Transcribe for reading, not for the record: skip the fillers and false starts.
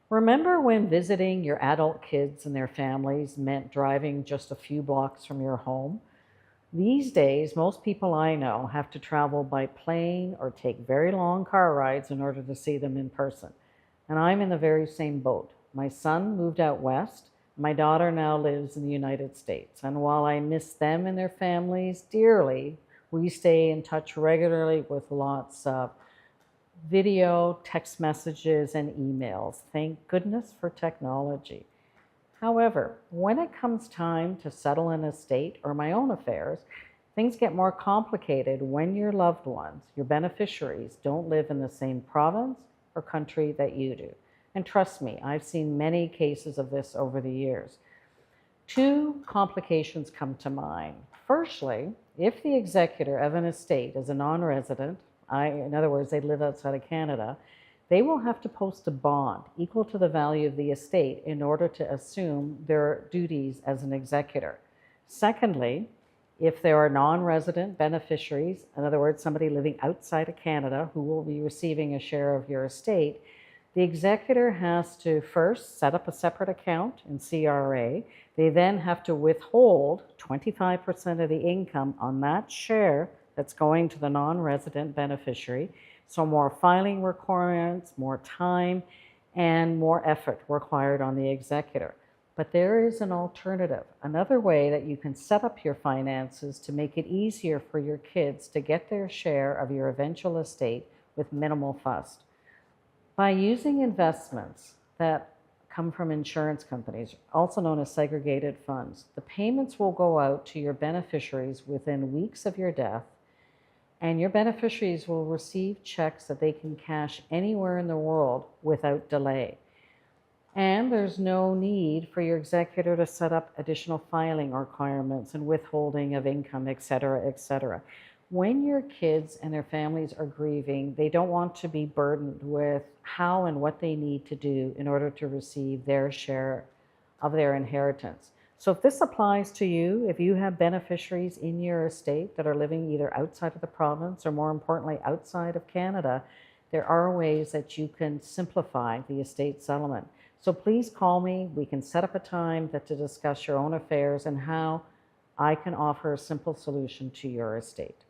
Remember when visiting your adult kids and their families meant driving just a few blocks from your home? These days, most people I know have to travel by plane or take very long car rides in order to see them in person. And I'm in the very same boat. My son moved out west. My daughter now lives in the United States. And while I miss them and their families dearly, we stay in touch regularly with lots of video, text messages, and emails. Thank goodness for technology. However, when it comes time to settle an estate or my own affairs, things get more complicated when your loved ones, your beneficiaries, don't live in the same province or country that you do. And trust me, I've seen many cases of this over the years. Two complications come to mind. Firstly, if the executor of an estate is a non-resident, in other words, they live outside of Canada, they will have to post a bond equal to the value of the estate in order to assume their duties as an executor. Secondly, if there are non-resident beneficiaries, in other words, somebody living outside of Canada who will be receiving a share of your estate, the executor has to first set up a separate account in CRA. They then have to withhold 25% of the income on that share that's going to the non-resident beneficiary. So more filing requirements, more time, and more effort required on the executor. But there is an alternative, another way that you can set up your finances to make it easier for your kids to get their share of your eventual estate with minimal fuss. By using investments that come from insurance companies, also known as segregated funds, the payments will go out to your beneficiaries within weeks of your death, and your beneficiaries will receive checks that they can cash anywhere in the world without delay. And there's no need for your executor to set up additional filing requirements and withholding of income, etc., etc. When your kids and their families are grieving, they don't want to be burdened with how and what they need to do in order to receive their share of their inheritance. So if this applies to you, if you have beneficiaries in your estate that are living either outside of the province or more importantly outside of Canada, there are ways that you can simplify the estate settlement. So please call me. We can set up a time to discuss your own affairs and how I can offer a simple solution to your estate.